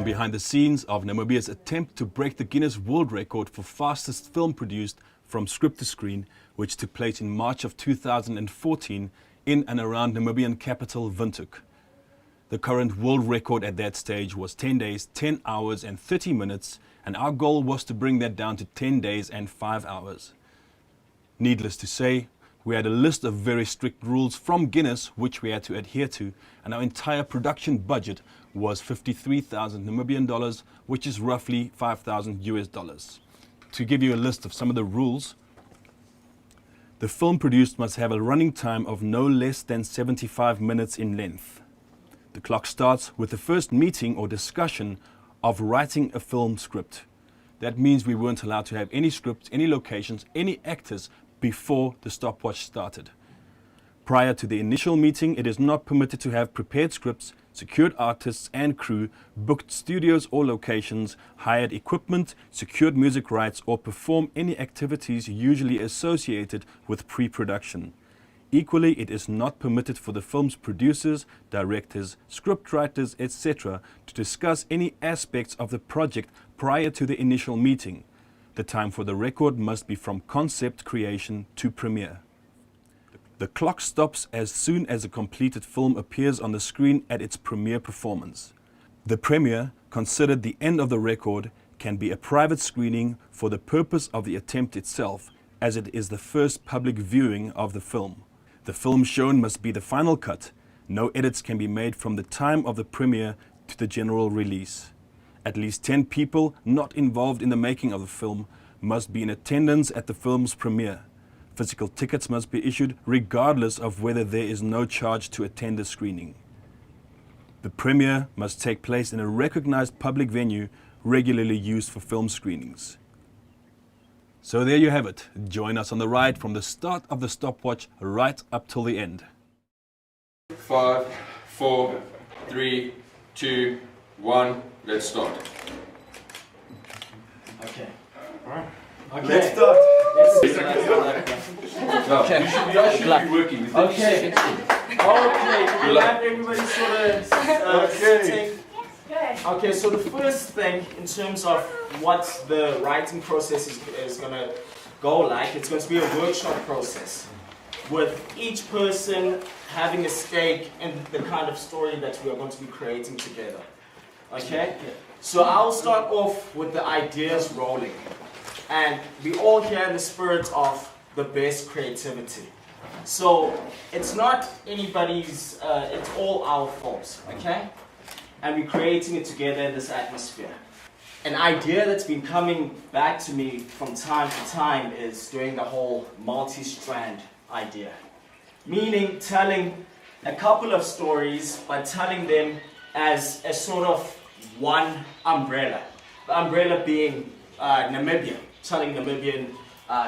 behind the scenes of Namibia's attempt to break the Guinness World Record for fastest film produced from script to screen, which took place in March of 2014 in and around Namibian capital Windhoek. The current world record at that stage was 10 days, 10 hours and 30 minutes, and our goal was to bring that down to 10 days and 5 hours. Needless to say, we had a list of very strict rules from Guinness which we had to adhere to, and our entire production budget was 53,000 Namibian dollars, which is roughly 5,000 US dollars. To give you a list of some of the rules, the film produced must have a running time of no less than 75 minutes in length. The clock starts with the first meeting or discussion of writing a film script. That means we weren't allowed to have any scripts, any locations, any actors before the stopwatch started. Prior to the initial meeting, it is not permitted to have prepared scripts, secured artists and crew, booked studios or locations, hired equipment, secured music rights, or perform any activities usually associated with pre-production. Equally, it is not permitted for the film's producers, directors, scriptwriters, etc. to discuss any aspects of the project prior to the initial meeting. The time for the record must be from concept creation to premiere. The clock stops as soon as a completed film appears on the screen at its premiere performance. The premiere, considered the end of the record, can be a private screening for the purpose of the attempt itself, as it is the first public viewing of the film. The film shown must be the final cut. No edits can be made from the time of the premiere to the general release. At least 10 people not involved in the making of the film must be in attendance at the film's premiere. Physical tickets must be issued regardless of whether there is no charge to attend the screening. The premiere must take place in a recognized public venue regularly used for film screenings. So there you have it. Join us on the ride from the start of the stopwatch right up till the end. 5, 4, 3, 2, 1, let's start. Okay. Okay. Let's start. Okay. You should be working. With Okay. Okay. You have everybody sort of sitting. Okay, so the first thing in terms of what the writing process is going to go like, it's going to be a workshop process with each person having a stake in the kind of story that we are going to be creating together. Okay? So I'll start off with the ideas rolling. And we all here in the spirit of the best creativity. So it's not anybody's, it's all our faults, okay? And we're creating it together in this atmosphere. An idea that's been coming back to me from time to time is doing the whole multi-strand idea. Meaning telling a couple of stories, but telling them as a sort of one umbrella. The umbrella being Namibia, telling Namibian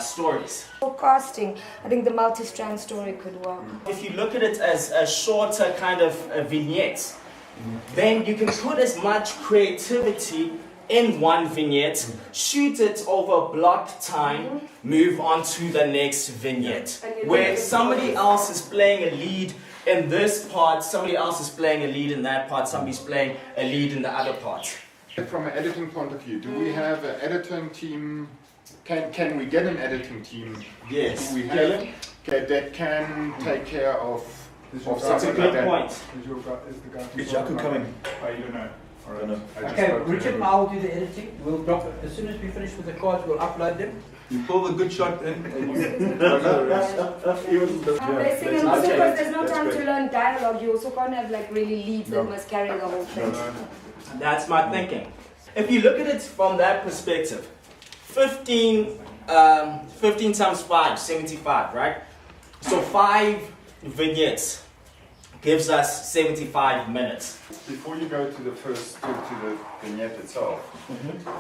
stories. For casting, I think the multi-strand story could work. If you look at it as a shorter kind of a vignette, then you can put as much creativity in one vignette, shoot it over a blocked time, move on to the next vignette, where somebody else is playing a lead in this part, somebody else is playing a lead in that part, somebody's playing a lead in the other part. From an editing point of view, do we have an editing team? Can we get an editing team? Yes. Do we have that can take care of That's a something good like that? point. Is Jaco coming? I don't know. All right. I just Okay, spoke to Richard him. and I will do the editing. We'll drop it. As soon as we finish with the cards, we'll upload them. You pull the good shot in. They're saying also because there's no time to learn dialogue, you also can't have like really leads that must carry the whole thing. That's my thinking. If you look at it from that perspective, 15 times 5, 75, right? So 5 vignettes gives us 75 minutes. Before you go to the vignette itself,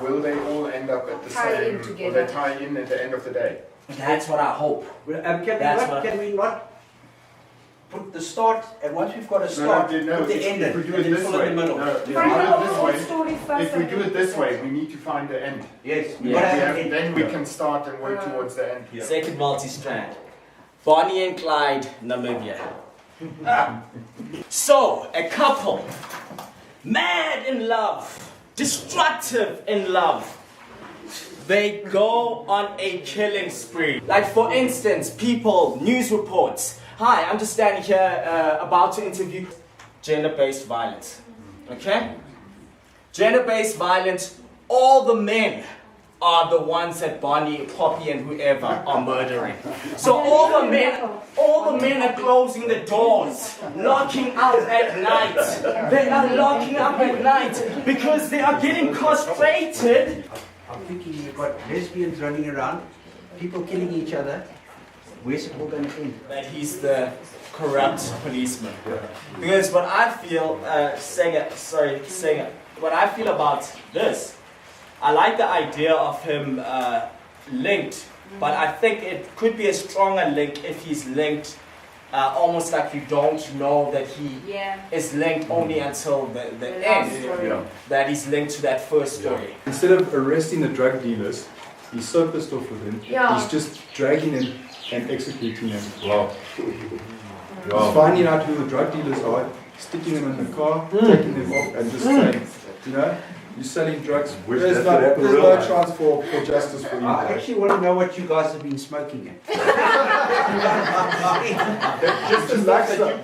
will they all end up at the Tie in same? together. Will they tie in at the end of the day? That's what I hope. Can we not put the start, and once we've got a start, No, put the end in, if we do and it then this fill in way, the middle. no, Find out the whole story first. if we do it this way, we need to find the end. Yes, we Yeah. gotta have an end. Then we can start and work towards the end. Second multi-strand. Bonnie and Clyde, Namibia. So, a couple, mad in love, destructive in love, they go on a killing spree. Like for instance, people, news reports. Hi, I'm just standing here about to interview gender-based violence. Okay? Gender-based violence, all the men are the ones that Bonnie, Poppy and whoever are murdering. So all the men are closing the doors, locking up at night. They are locking up at night because they are getting castrated. I'm thinking you've got lesbians running around, people killing each other. Where's it all going to end? That he's the corrupt policeman. Because what I feel, what I feel about this, I like the idea of him linked, but I think it could be a stronger link if he's linked almost like you don't know that he is linked only until the end, that he's linked to that first story. Instead of arresting the drug dealers, he's so pissed off with him, he's just dragging him and executing them. Wow. He's finding out who the drug dealers are, sticking them in the car, taking them off and just saying, you know, you're selling drugs, there's no chance for justice for you I guys. actually want to know what you guys have been smoking at. Just as like that.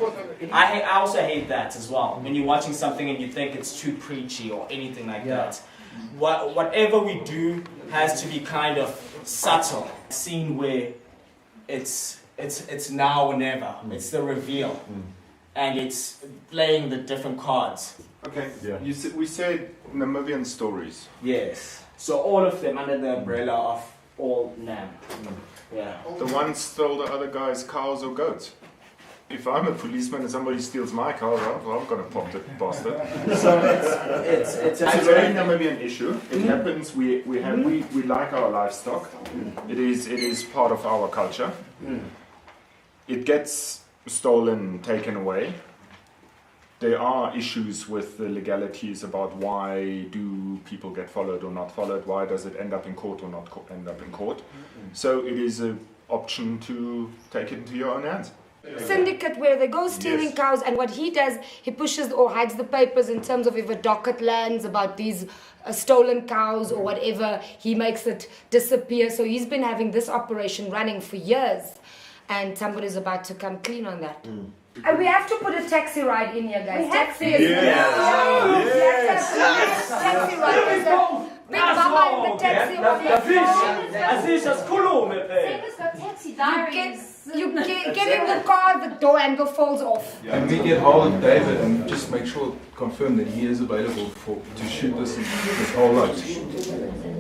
I also hate that as well. When you're watching something and you think it's too preachy or anything like that. Whatever we do has to be kind of subtle. Scene where it's now or never. It's the reveal. And it's playing the different cards. Okay, we said Namibian stories. Yes. So all of them under the umbrella of all Nam. Yeah. The ones stole the other guy's cows or goats. If I'm a policeman and somebody steals my cow, I'm gonna pop the bastard. So it's a very Namibian issue. It happens. We like our livestock. It is part of our culture. It gets stolen, taken away. There are issues with the legalities about why do people get followed or not followed, why does it end up in court or not end up in court. So it is an option to take it into your own hands. Syndicate where they go stealing cows, and what he does, he pushes or hides the papers in terms of if a docket lands about these stolen cows or whatever, he makes it disappear. So he's been having this operation running for years, and somebody's about to come clean on that. And we have to put a taxi ride in here, guys. Taxi is taxi ride is a big mama in the taxi. You get in the car, the door handle falls off. And we get hold of David and just make sure, confirm that he is available to shoot this whole lot.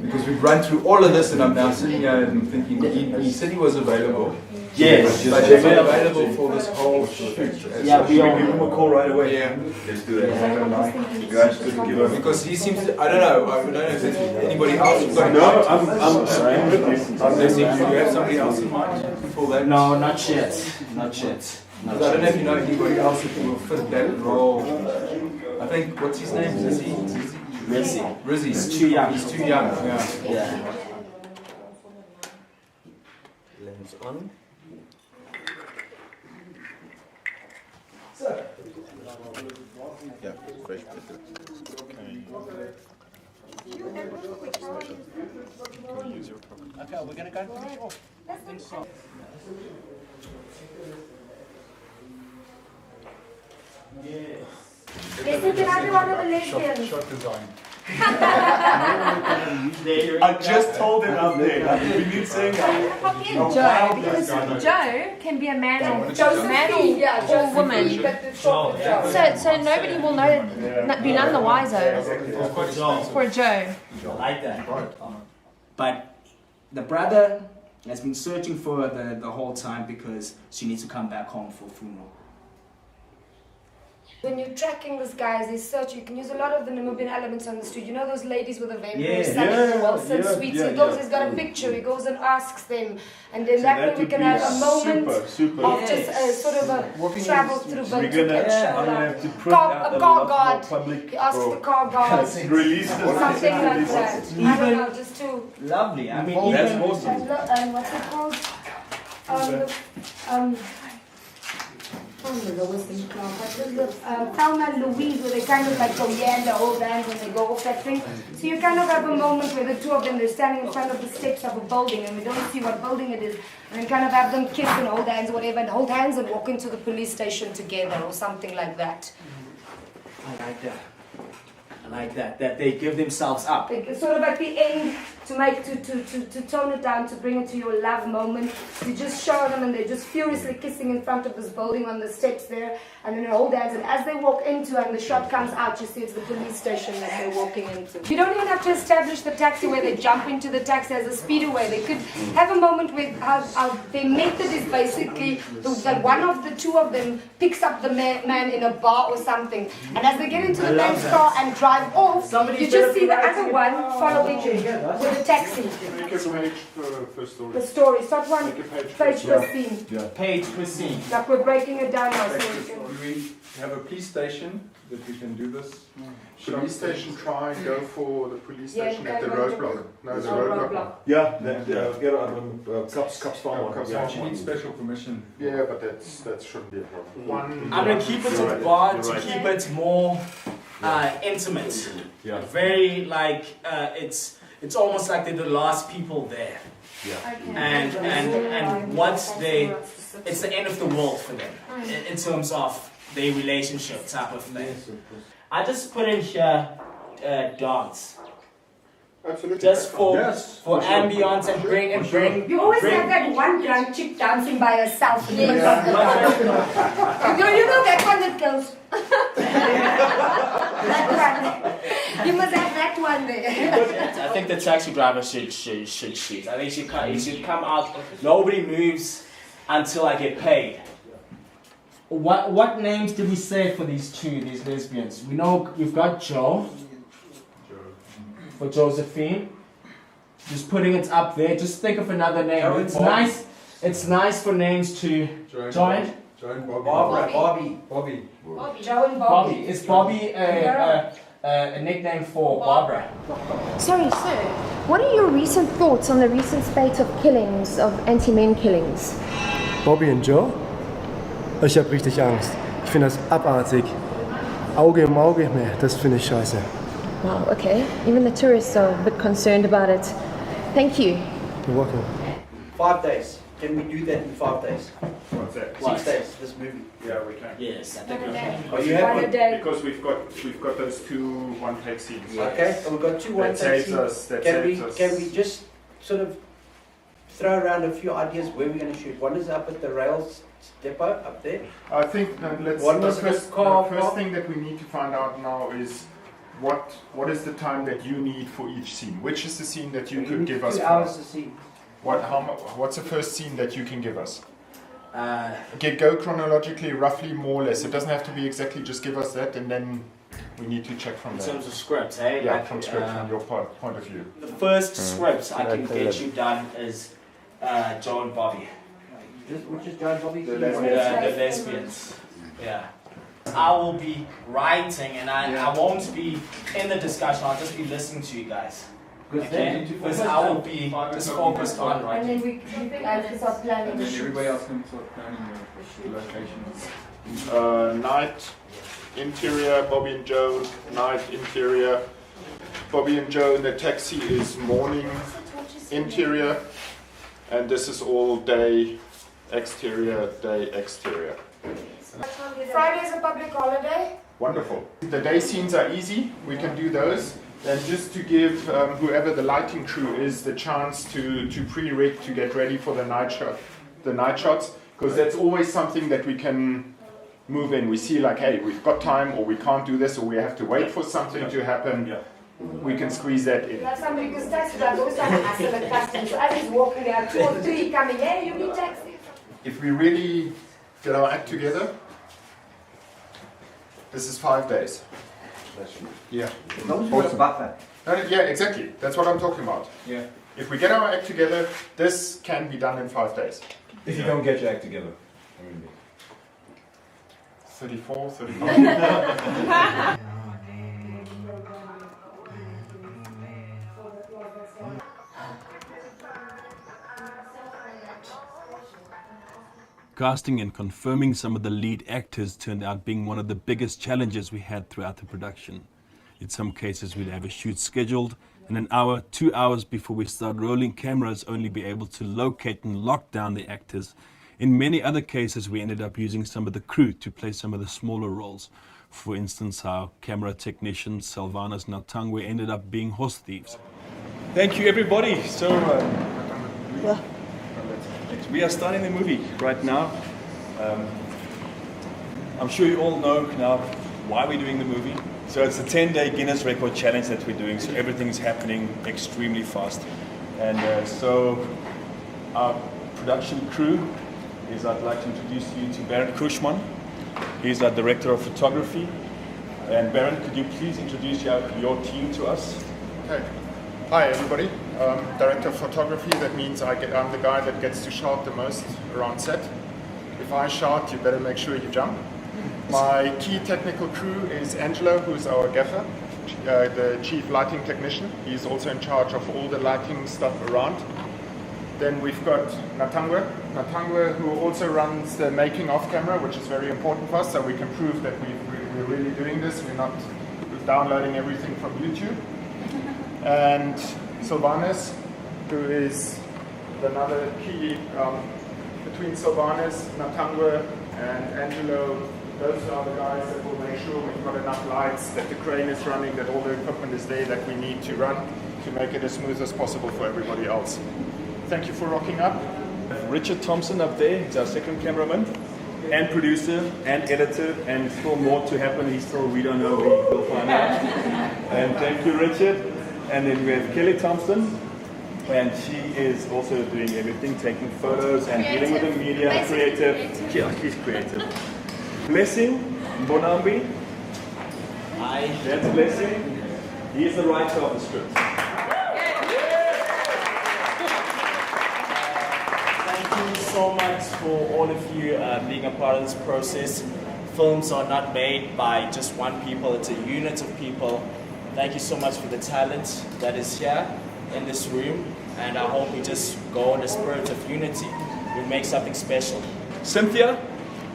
Because we've run through all of this and I'm now sitting here and thinking, he said he was available. Yes. But he's available for this whole shoot. Yeah, we give him a call right away. Yeah. Let's do that. You guys couldn't give us. Because he seems to, I don't know if there's anybody else who's got I'm do you have somebody else in mind for that? No, not yet. Not yet. I don't know if you know anybody else who will fit that role. I think, what's his name? Rizzy. He's too young. He's too young, yeah. Yeah. Lens on. Yeah, fresh pepper. Okay, we're going to go finish off. Listen, can I be one of the lesbians? Shot design. I just told him up there. We've been saying Joe, because Joe can be a man or woman. So nobody will know, be none the wiser for a Joe. I like that. But the brother has been searching for her the whole time because she needs to come back home for a funeral. When you're tracking this guy, they search, you can use a lot of the Namibian elements on the street. You know those ladies with the very sunny Wilson suites? He goes, he's got a picture, he goes and asks them. And then that way we can have a moment of just sort of a travel through vintage a car guard. He asks the car guard something like that. I don't know, just to... Lovely. I mean, that's awesome. And what's it called? can't remember what's the club, but there's the Thelma and Louise where they kind of like go and the old hands when they go off that thing. So you kind of have a moment where the two of them, they're standing in front of the steps of a building and we don't see what building it is. And then kind of have them kiss and hold hands or whatever and hold hands and walk into the police station together or something like that. I like that. I like that. That they give themselves up. It's sort of at the end to tone it down, to bring it to your love moment. You just show them and they're just furiously kissing in front of this building on the steps there, and then they hold hands. And as they walk into and the shot comes out, you see it's the police station that they're walking into. You don't even have to establish the taxi where they jump into the taxi as a speedaway. They could have a moment where how their method is basically that one of the two of them picks up the man in a bar or something, and as they get into the man's car and drive off, you just see the other one following with the taxi. Make a page per story. The story. Start one Make a page page per scene. Yeah. Page per scene. Like we're breaking it down now. So Do we have a police station that we can do this? Police station, try and go for the police Yeah, station at the go roadblock. No, the roadblock. Yeah, Kaps Because you actually need special permission. Yeah, but that shouldn't be a problem. I'm gonna keep it a bar to keep it more intimate. Yeah. Very like it's almost like they're the last people there. And once it's the end of the world for them in terms of their relationship type of thing. I just put in here dance. Absolutely. Just for sure. ambience and bring. you always have that one drunk chick dancing by herself. You know that one that goes. That one. You must have that one there. I think the taxi driver should shoot. I think he should come out. Nobody moves until I get paid. What names did we say for these lesbians? We know we've got Joe. For Josephine. Just putting it up there. Just think of another name. It's nice for names to join. Join Bobby. Bobby. Joe and Bobby. Is Bobby a nickname for Barbara? Sorry, sir. What are your recent thoughts on the recent spate of killings, of anti-men killings? Bobby und Joe? Ich habe richtig Angst. Ich finde das abartig. Auge um Auge, nee, das finde ich scheiße. Wow, okay. Even the tourists are a bit concerned about it. Thank you. You're welcome. 5 days. Can we do that in 5 days? What's that? 6 days, this movie. Yeah, we can. Yes, I think we can. Are you happy? Because we've got those two one-take scenes. Okay, so we've got two That one-take saves us. That Can saves us. we just sort of throw around a few ideas where we're going to shoot? One is up at the rails depot up there. I think that the first thing that we need to find out now is what is the time that you need for each scene? Which is the scene that you could give us 2 hours first? to see. What's the first scene that you can give us? Go chronologically, roughly, more or less. It doesn't have to be exactly. Just give us that, and then we need to check from In there. terms of scripts, hey? Yeah, Like, from script, from your point of view. The first script I can get you done is Joe and Bobby. Which is John Bobby? The The lesbians. lesbians. Yeah. I will be writing and I won't be in the discussion, I'll just be listening to you guys. Okay? Because I will be just focused on And writing. then we have to start planning And the then shoot. everybody else can start planning the locations. Night interior, Bobby and Joe. Night interior. Bobby and Joe in the taxi is morning interior, and this is all day exterior, day exterior. Friday is a public holiday. Wonderful. The day scenes are easy. We can do those. And just to give whoever the lighting crew is the chance to pre-rig to get ready for the night shots, because that's always something that we can move in. We see like, hey, we've got time, or we can't do this, or we have to wait for something to happen. We can squeeze that in. Like somebody, because taxi drivers always trying to hustle at customers. So as he's walking there, 2 or 3 coming, hey, you need taxi. If we really get our act together, this is 5 days. Yeah. As long as we've got a buffer. Yeah, exactly. That's what I'm talking about. Yeah. If we get our act together, this can be done in 5 days. If you don't get your act together. 34, 35. Casting and confirming some of the lead actors turned out being one of the biggest challenges we had throughout the production. In some cases, we'd have a shoot scheduled, and an hour, 2 hours before we start rolling cameras, only be able to locate and lock down the actors. In many other cases, we ended up using some of the crew to play some of the smaller roles. For instance, our camera technician, Sylvanus Natangwe, ended up being horse thieves. Thank you, everybody. So, we are starting the movie right now. I'm sure you all know now why we're doing the movie. So it's a 10-day Guinness Record Challenge that we're doing, so everything's happening extremely fast. And so our production crew is, I'd like to introduce you to Baron Kushman. He's our Director of Photography. And Baron, could you please introduce your team to us? Okay. Hi everybody. Director of Photography, that means I'm the guy that gets to shout the most around set. If I shout, you better make sure you jump. My key technical crew is Angelo, who's our gaffer, the chief lighting technician. He's also in charge of all the lighting stuff around. Then we've got Natangwe, who also runs the making of camera, which is very important for us, so we can prove that we're really doing this. We're not downloading everything from YouTube. And Sylvanus, who is another key between Sylvanus, Natangwe, and Angelo. Those are the guys that will make sure we've got enough lights, that the crane is running, that all the equipment is there that we need to run to make it as smooth as possible for everybody else. Thank you for rocking up. Richard Thompson up there, he's our second cameraman, and producer, and editor, and still more to happen. We don't know, we'll find out. And thank you, Richard. And then we have Kelly Thompson, and she is also doing everything, taking photos and dealing with the media, creative. Yeah, she's creative. Blessing Bonambi. Hi. That's Blessing. He is the writer of the script. Thank you so much for all of you being a part of this process. Films are not made by just one people, it's a unit of people. Thank you so much for the talent that is here in this room, and I hope we just go in a spirit of unity. We make something special. Cynthia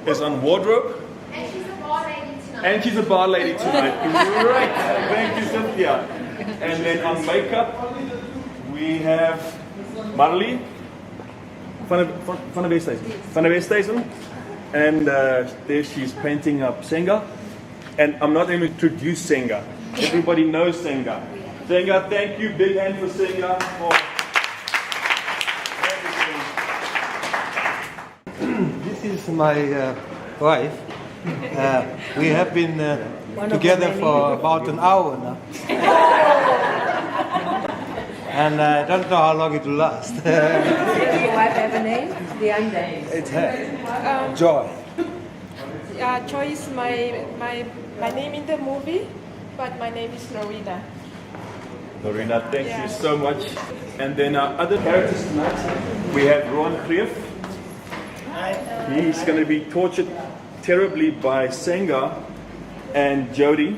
is on wardrobe. And she's a bar lady tonight. And she's a bar lady tonight. Great. Thank you, Cynthia. And then on makeup, we have Marley van der Westhuizen. And there she's painting up Senga. And I'm not going to introduce Senga. Everybody knows Senga. Senga, thank you. Big hand for Senga. This is my wife. We have been together for about an hour now. And I don't know how long it will last. Does your wife have a name? Leander. It's her. Joy. Joy is my name in the movie, but my name is Lorena. Lorena, thank you so much. And then our other characters tonight, we have Ron Krief. He's going to be tortured terribly by Senga and Jody.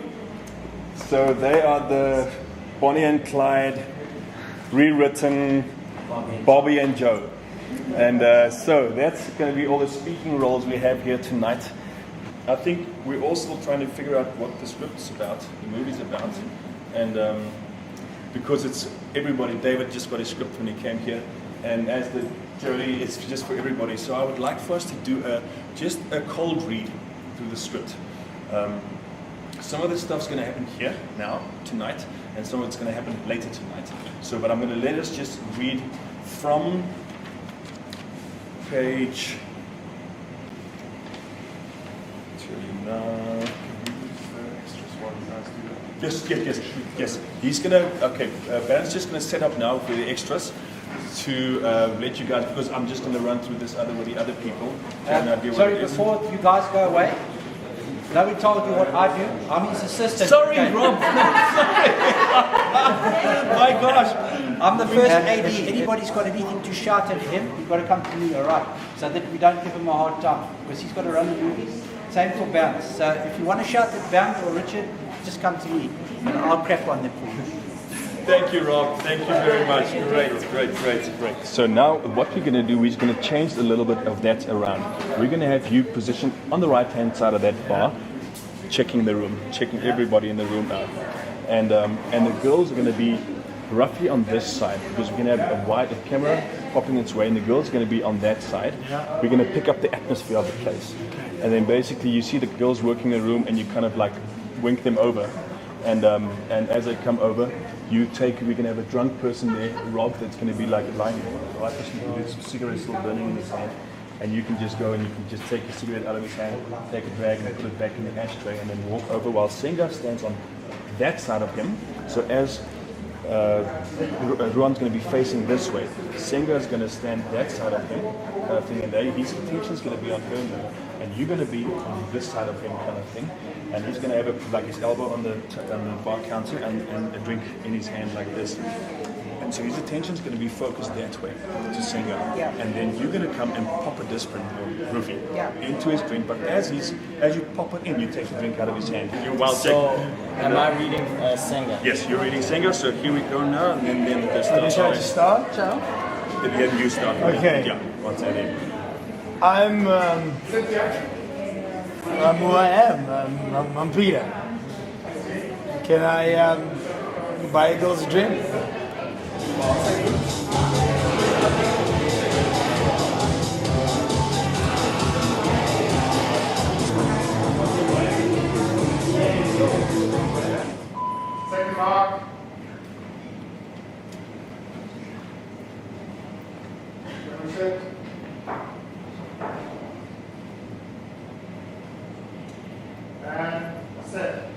So they are the Bonnie and Clyde rewritten Bobby and Joe. And so that's going to be all the speaking roles we have here tonight. I think we're also trying to figure out what the script's about, the movie's about. And because it's everybody, David just got his script when he came here. And as the Jody, it's just for everybody. So I would like for us to do just a cold read through the script. Some of this stuff's going to happen here, now, tonight, and some of it's going to happen later tonight. So, but I'm going to let us just read from page... Yes. He's going to... Okay, Baron's just going to set up now for the extras to let you guys, because I'm just going to run through this with the other people. Sorry, before you guys go away, nobody told you what I do. I'm his assistant. Sorry, Rob. My gosh. I'm the first AD. Anybody's got anything to shout at him, you've got to come to me, all right? So that we don't give him a hard time, because he's got to run the movies. Same for Bounce. So if you want to shout at Bounce or Richard, just come to me, and I'll crack on them for you. Thank you, Rob. Thank you very much. Great. So now what we're going to do, we're going to change a little bit of that around. We're going to have you positioned on the right-hand side of that bar, checking the room, checking everybody in the room out. And the girls are going to be roughly on this side, because we're going to have a camera popping its way, and the girls are going to be on that side. We're going to pick up the atmosphere of the place. And then basically you see the girls working in the room, and you kind of like wink them over. And as they come over, we're going to have a drunk person there, Rob, that's going to be like lying right with his cigarette still burning in his hand. And you can just go and you can just take the cigarette out of his hand, take a drag and put it back in the ashtray, and then walk over while Senga stands on that side of him. So as Ruan's going to be facing this way, Senga is going to stand that side of him, and his attention is going to be on her now, and you're going to be on this side of him, kind of thing. And he's going to have like his elbow on the bar counter and a drink in his hand like this. And so his attention is going to be focused that way to Senga. And then you're going to come and pop a discipline or roofie into his drink. But as you pop it in, you take the drink out of his hand. Am I reading Senga? Yes, you're reading Senga. So here we go now, and then the Have you tried to start? Then you start. Okay. Yeah. What's that in? I'm who I am. I'm Peter. Can I buy a girls a drink? Second mark. Set. And set.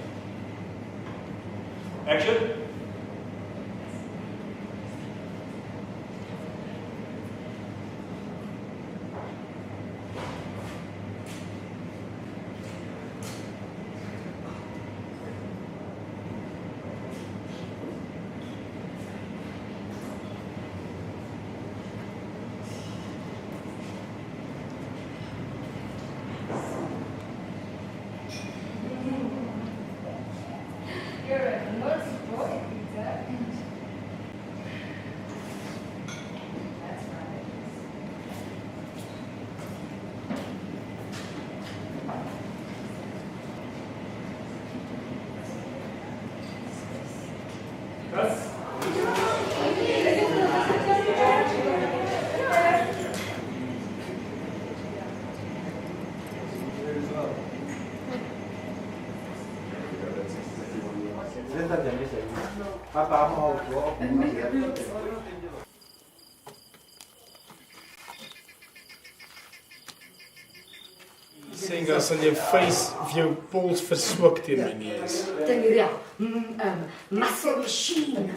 Action. You're a naughty boy, Peter. That's right. Singers on your face of your balls verswakt in meneers. Muscle machine.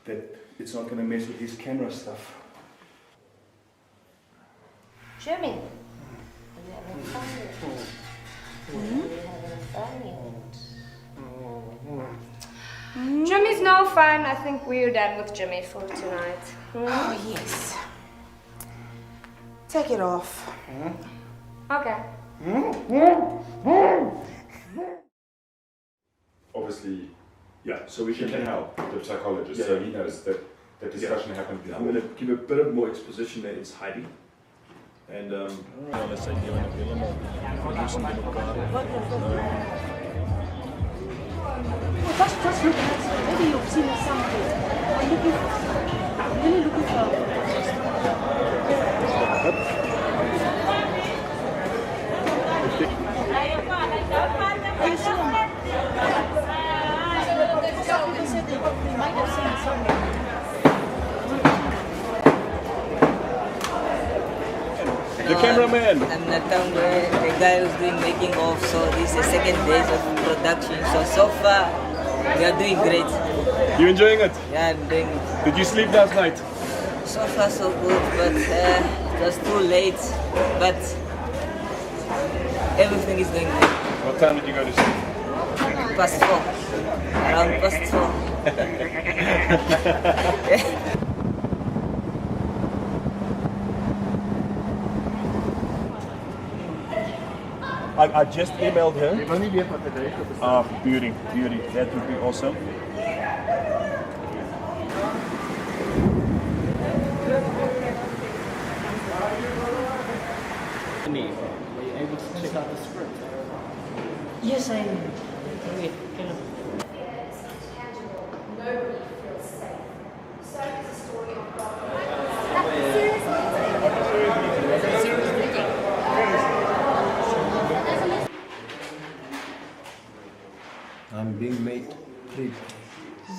That it's not going to mess with his camera stuff. Jimmy. Jimmy's no fun. I think we're done with Jimmy for tonight. Oh, yes. Take it off. Okay. Obviously, yeah, so we can help the psychologist, so he knows that the discussion happened before. I'm going to give a bit of more exposition there. It's Heidi. And let's say you want to be Just look at it. Maybe you've seen something. I'm really looking for. The cameraman. I'm Natangwe, the guy who's doing making of. So this is the second day of production. So far we are doing great. You enjoying it? Yeah, I'm doing it. Did you sleep last night? So far so good, but it was too late. But everything is going good. What time did you go to sleep? past 4. Around past 4. I just emailed her. Beauty. That would be awesome. Were you able to check out the script? Yes, I am. Wait, can I? Nobody feels safe. So is the story of God. I'm being made pretty.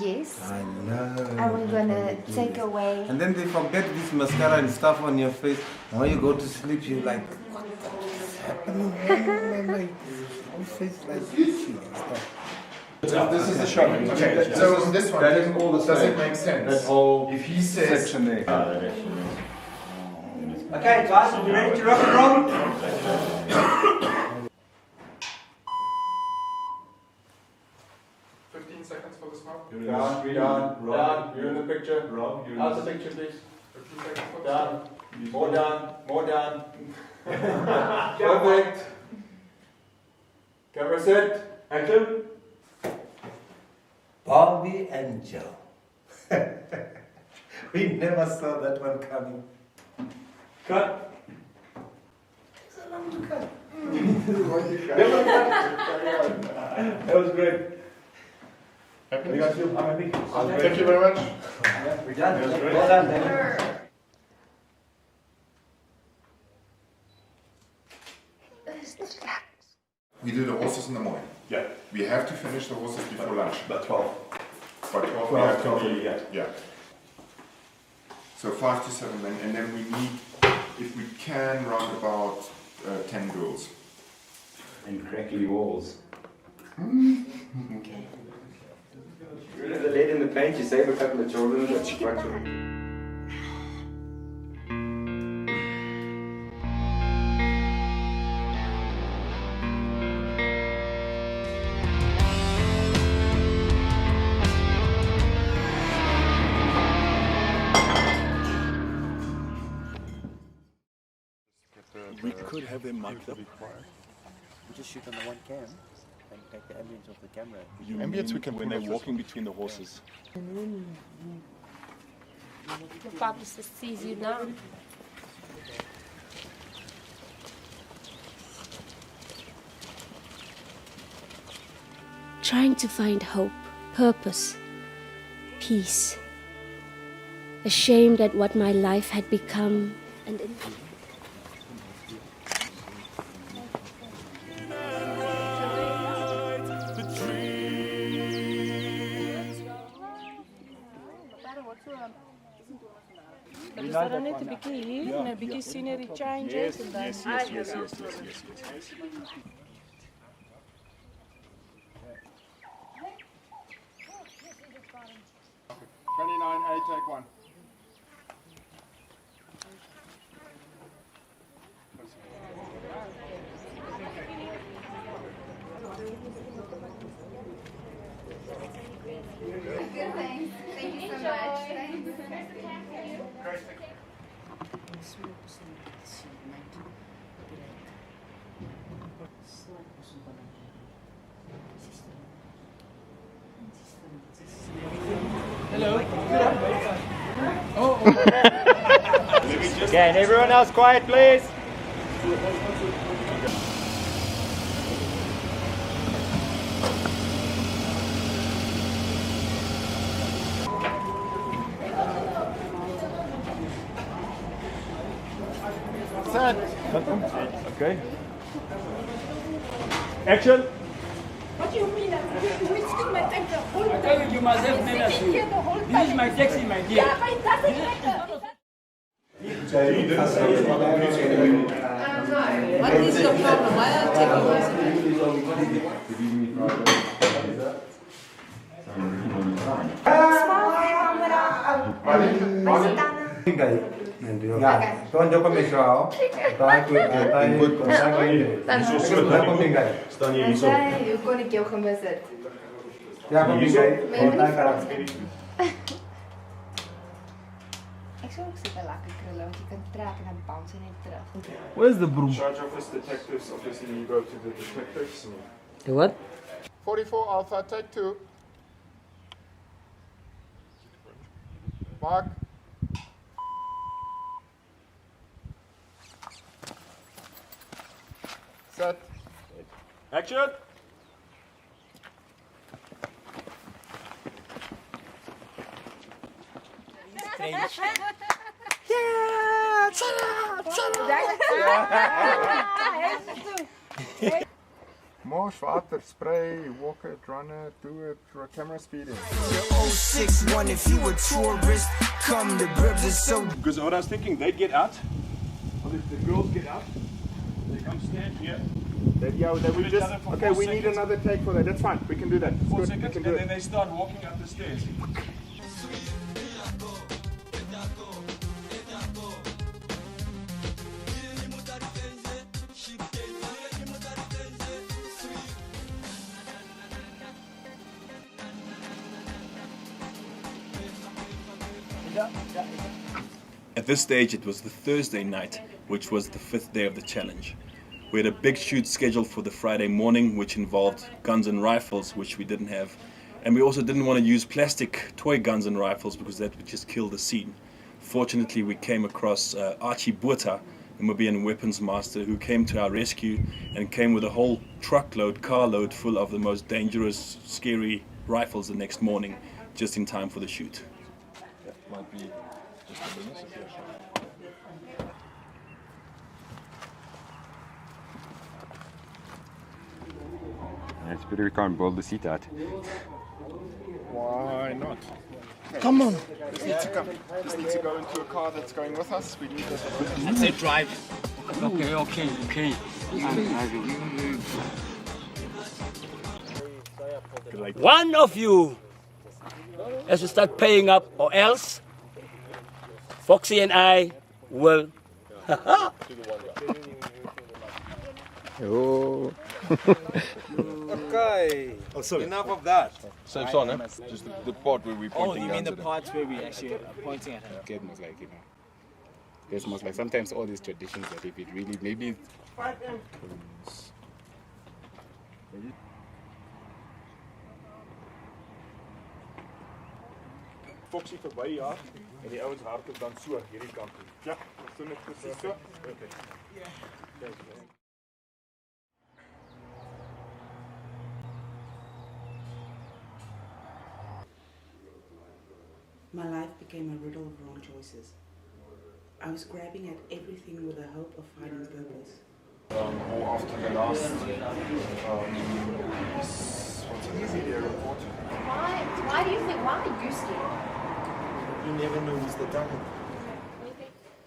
Yes. I know. I'm gonna take away. And then they forget this mascara and stuff on your face. And when you go to sleep, you're like, what's happening? Like, whole face like itchy and stuff. This is the shot. Okay, so on this one, that is all the does same. it make sense? That whole if he says section there. Okay, guys, are you ready to rock and roll? 15 seconds for the smile. Down. You're in the picture. Out the picture, please. 15 seconds for the Down. More down. Perfect. Camera set. Action. Barbie and Joe. We never saw that one coming. Cut. It's a long to cut. That was great. Happy? I'm happy. Thank you very much. We're done. That was great. Well done, David. We do the horses in the morning. Yeah. We have to finish the horses before lunch. About 12. By 12, 12, yeah. So 5 to 7 men, and then we need, if we can, round about 10 girls. And crackly walls. Okay. You're the lady in the paint, you save a couple of children, that's quite true. We could have them mic'd up. We just shoot on the one cam and take the ambience of the camera. Ambience we can when they're walking between the horses. The publicist sees you now. Trying to find hope, purpose, peace. Ashamed at what my life had become and Is dat dan net 'n bietjie hier en 'n bietjie scenery changes en dan Yes. Take one. Good, thanks. Thank you so much. Thanks. Hello. Okay, and everyone else quiet, please. Set. Okay. Action. What do you mean? You wasting my time the whole time. I tell you, you must have manners. Sitting here the whole time. This is my taxi, my dear. Yeah, but it doesn't matter. What is your problem? Why are you taking Guys, Ja, gewoon ook een beetje wel. Daar kun je Staan hier zo. Hoe kon ik jou gemist het? Ja, kom hier zo. Ik zou ook zitten lakken krullen, want je kunt trekken en bouncen en terug. Where's the broom? Charge office detectives, obviously you go to the detectives. The what? 44 Alpha, take 2. Mark. Set. Action! Yeah! Marsh, water, spray, walk it, run it, do it, camera speeding. 061, if you a tourist, come to Bribs is so. Because what I was thinking, they get out. Well, if the girls get out, they come stand here. We just, okay, we need another take for that. That's fine, we can do that. 4 seconds, and then they start walking up the stairs. At this stage, it was the Thursday night, which was the 5th day of the challenge. We had a big shoot scheduled for the Friday morning, which involved guns and rifles, which we didn't have. And we also didn't want to use plastic toy guns and rifles because that would just kill the scene. Fortunately, we came across Archie Botha, a Namibian weapons master, who came to our rescue and came with a whole truckload, carload full of the most dangerous, scary rifles the next morning, just in time for the shoot. That might be just a business situation. It's better we can't build the seat out. Why not? Come on. Just need to go into a car that's going with us. We need that. Let's say drive. Okay. One of you has to start paying up, or else Foxy and I will. Oh. Okay. Oh, sorry. Enough of that. Same song, eh? Just the part where we pointing Oh, you mean the guns at parts where we actually are pointing at him? Get most like, there's most like sometimes all these traditions that if it really maybe Foxy verby ja en die ouens hardloop dan so hierdie kant toe. Ja, ons doen dit presies so. Okay. My life became a riddle of wrong choices. I was grabbing at everything with the hope of finding purpose. Or after the last what's easy report. Why do you think? Why are you scared? You never know who's the target.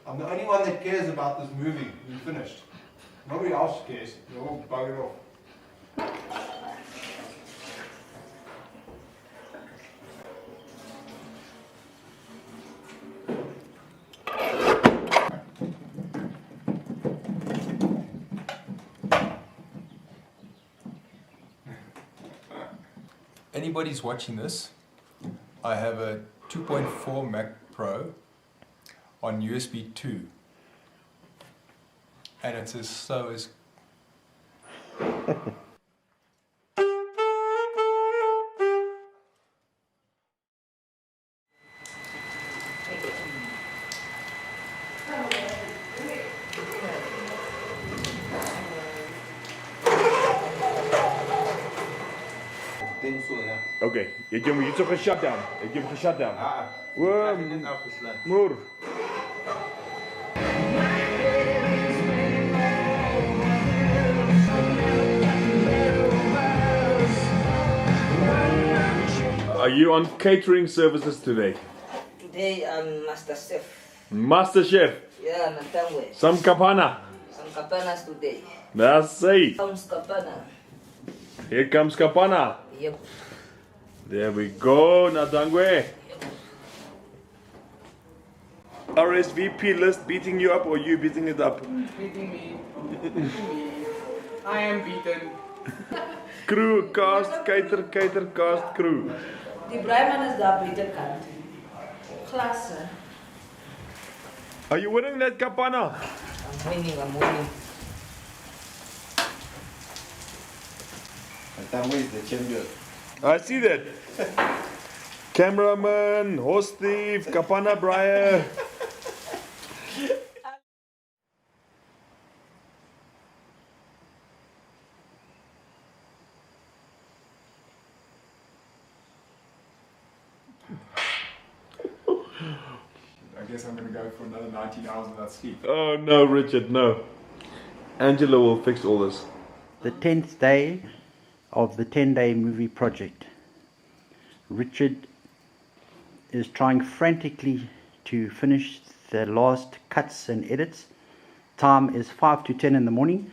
I'm the only one that cares about this movie. We're finished. Nobody else cares. You're all buggered off. Anybody's watching this, I have a 2.4 Mac Pro on USB 2 and it's as slow as Okay, jy het hom hierso geshut down. Ek het hom geshut down. Moer. Are you on catering services today? Today I'm Master Chef. Master Chef. Yeah, Natangwe. Some kapana. Some kapanas today. That's it. Comes kapana. Here comes kapana. Yep. There we go, Natangwe. RSVP list beating you up or you beating it up? Beating me. I am beaten. Crew, cast, cater, cast, crew. Die breiman is daar buitekant. Klasse. Are you winning that kapana? I'm winning. Tamu is the champion. I see that. Cameraman, horse thief, kapana briar. I guess I'm going to go for another 19 hours without sleep. Oh no, Richard, no. Angela will fix all this. The 10th day of the 10-day movie project. Richard is trying frantically to finish the last cuts and edits. Time is 5 to 10 in the morning.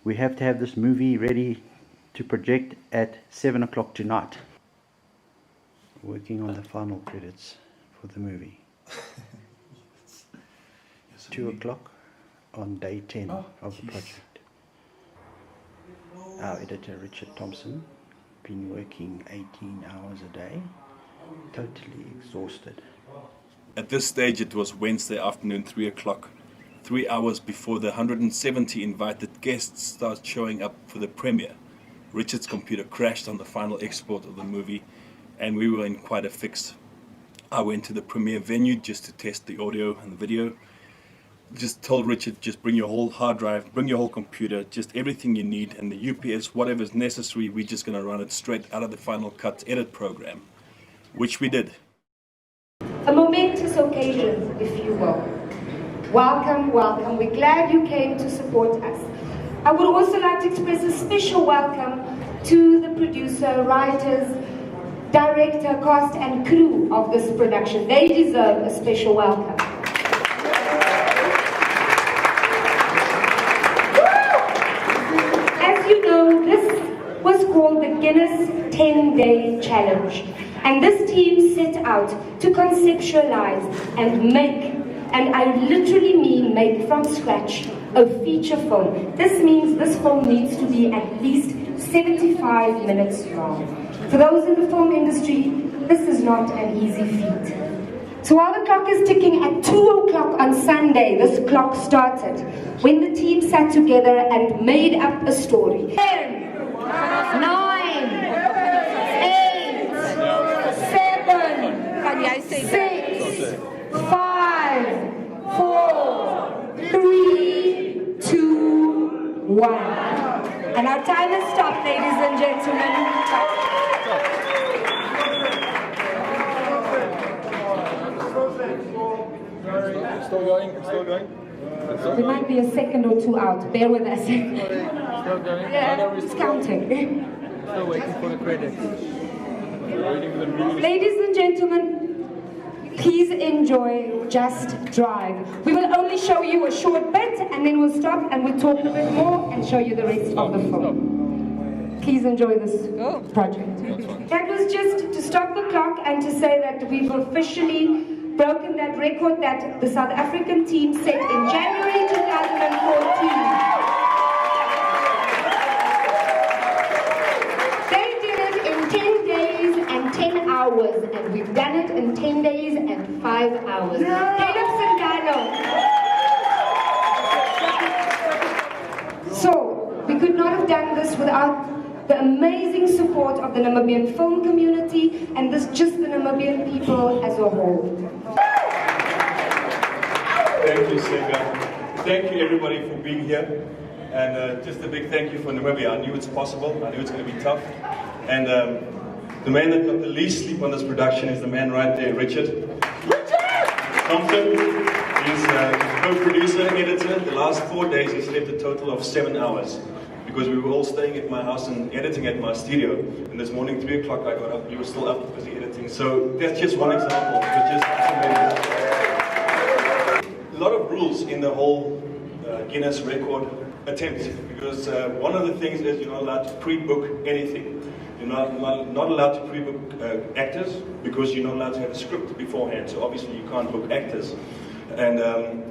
We have to have this movie ready to project at 7 o'clock tonight. Working on the final credits for the movie. 2 o'clock on day 10 of the project. Our editor Richard Thompson, been working 18 hours a day, totally exhausted. At this stage it was Wednesday afternoon, 3 o'clock, 3 hours before the 170 invited guests start showing up for the premiere. Richard's computer crashed on the final export of the movie and we were in quite a fix. I went to the premiere venue just to test the audio and the video. Just told Richard, just bring your whole hard drive, bring your whole computer, just everything you need, and the UPS, whatever is necessary, we're just going to run it straight out of the Final Cut edit program, which we did. A momentous occasion, if you will. Welcome, welcome. We're glad you came to support us. I would also like to express a special welcome to the producer, writers, director, cast and crew of this production. They deserve a special welcome. As you know, this was called the Guinness 10-Day Challenge. And this team set out to conceptualize and make, and I literally mean make from scratch, a feature film. This means this film needs to be at least 75 minutes long. For those in the film industry, this is not an easy feat. So while the clock is ticking at 2 o'clock on Sunday, this clock started when the team sat together and made up a story. 10, 9, 8, 7, 6, 5, 4, 3, 2, 1. And our time has stopped, ladies and gentlemen. Still going, still going. There might be a second or two out. Bear with us. Still going. Yeah, it's counting. Still waiting for the credits. Waiting for the music. Ladies and gentlemen, please enjoy Just Drive. We will only show you a short bit and then we'll stop and we'll talk a bit more and show you the rest of the film. Please enjoy this project. That was just to stop the clock and to say that we've officially broken that record that the South African team set in January 2014. They did it in 10 days and 10 hours, and we've done it in 10 days and 5 hours. Caleb Singano. So, we could not have done this without the amazing support of the Namibian film community and just the Namibian people as a whole. Thank you, Senga. Thank you, everybody, for being here. And just a big thank you for Namibia. I knew it's possible. I knew it's going to be tough. And the man that got the least sleep on this production is the man right there, Richard Thompson. He's co-producer, editor. The last 4 days he slept a total of 7 hours. Because we were all staying at my house and editing at my studio. And this morning, 3 o'clock, I got up. You were still up, busy editing. So that's just one example. It was just tremendous. A lot of rules in the whole Guinness record attempt. Because one of the things is you're not allowed to pre-book anything. You're not allowed to pre-book actors because you're not allowed to have a script beforehand. So obviously you can't book actors. And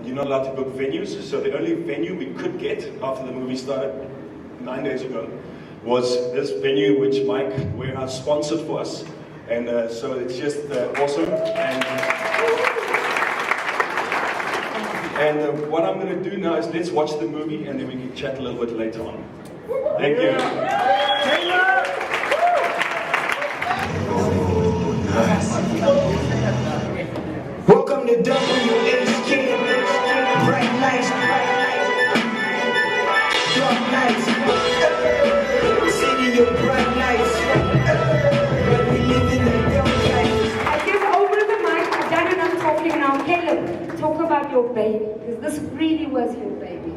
you're not allowed to book venues, so the only venue we could get after the movie started 9 days ago was this venue which Mike Warehouse sponsored for us. And so it's just awesome. And what I'm going to do now is let's watch the movie and then we can chat a little bit later on. Thank you. Welcome to WHK. Bright lights, dark nights, city of bright lights, but we live in the dark nights. I give over the mic. I've done enough talking now. Caleb, talk about your baby, because this really was your baby.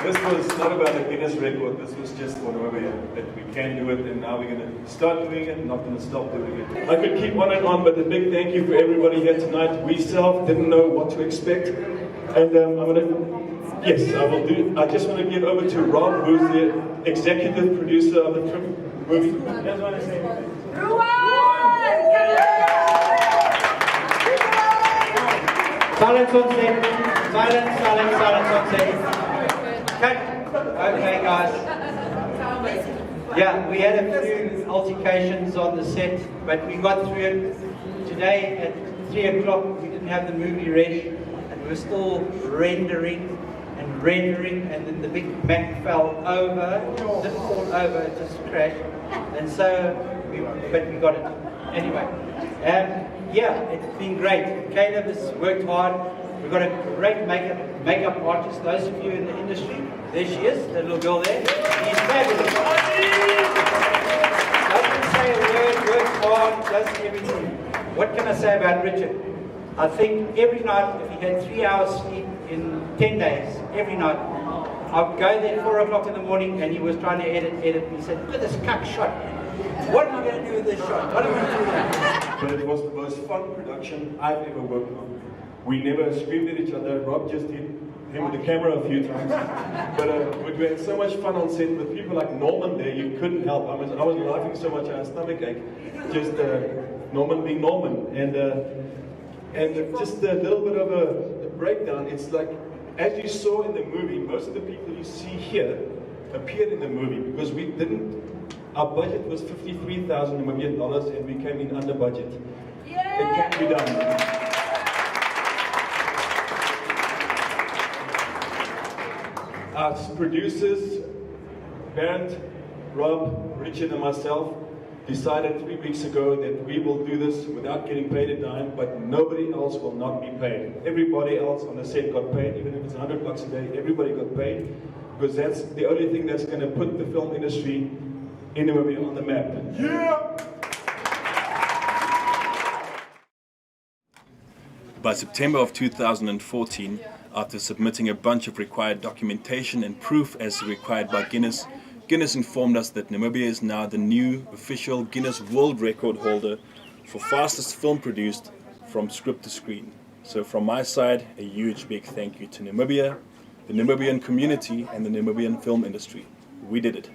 This was not about a Guinness record, this was just for Namibia, that we can do it and now we're going to start doing it, not going to stop doing it. I could keep on and on, but a big thank you for everybody here tonight. We self didn't know what to expect. And I'm going to, yes, I will do, I just want to give over to Rob, who's the executive producer of the movie. That's what I say. Silence on set. Silence on set. Okay, guys. Yeah, we had a few altercations on the set, but we got through it. Today at 3 o'clock, we didn't have the movie ready, and we were still rendering, and then the big Mac fell over. It didn't fall over, it just crashed. And so, but we got it. Anyway, yeah, it's been great. Caleb has worked hard. We've got a great makeup artist. Those of you in the industry, there she is, that little girl there. She's fabulous. Doesn't say a word, works hard, does everything. What can I say about Richard? I think every night, if he had 3 hours sleep in 10 days, every night, I'd go there at 4 o'clock in the morning and he was trying to edit. He said, look at this cuck shot. What am I going to do with this shot? What am I going to do with that? But it was the most fun production I've ever worked on. We never screamed at each other. Rob just hit him with the camera a few times. But we had so much fun on set with people like Norman there. You couldn't help. I was laughing so much I had a stomach ache. Just Norman being Norman. And just a little bit of a breakdown. It's like, as you saw in the movie, most of the people you see here appeared in the movie because we didn't. Our budget was 53,000 Namibian dollars and we came in under budget. Yeah. It can be done. Our producers, Bernd, Rob, Richard and myself decided 3 weeks ago that we will do this without getting paid a dime, but nobody else will not be paid. Everybody else on the set got paid, even if it's $100 a day, everybody got paid, because that's the only thing that's going to put the film industry in Namibia on the map. Yeah! By September of 2014, after submitting a bunch of required documentation and proof as required by Guinness, Guinness informed us that Namibia is now the new official Guinness World Record holder for fastest film produced from script to screen. So from my side, a huge big thank you to Namibia, the Namibian community and the Namibian film industry. We did it.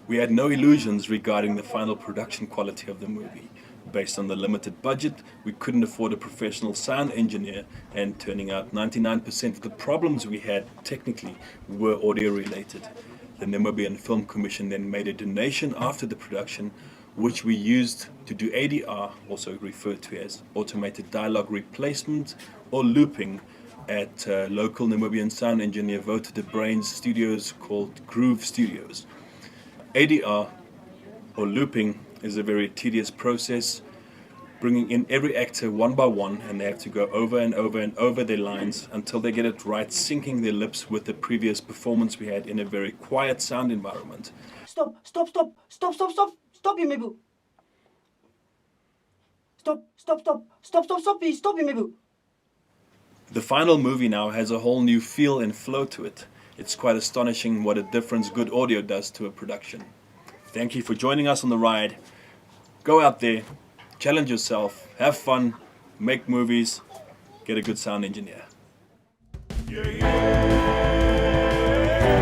We had no illusions regarding the final production quality of the movie. Based on the limited budget, we couldn't afford a professional sound engineer, and turning out 99% of the problems we had technically were audio related. The Namibian Film Commission then made a donation after the production, which we used to do ADR, also referred to as automated dialogue replacement or looping, at local Namibian sound engineer Voted the Brains studios called Groove Studios. ADR, or looping, is a very tedious process, bringing in every actor one by one, and they have to go over and over and over their lines until they get it right, syncing their lips with the previous performance we had in a very quiet sound environment. Stop, Imebu. Stop, Imebu. The final movie now has a whole new feel and flow to it. It's quite astonishing what a difference good audio does to a production. Thank you for joining us on the ride. Go out there, challenge yourself, have fun, make movies, get a good sound engineer. Yeah, yeah.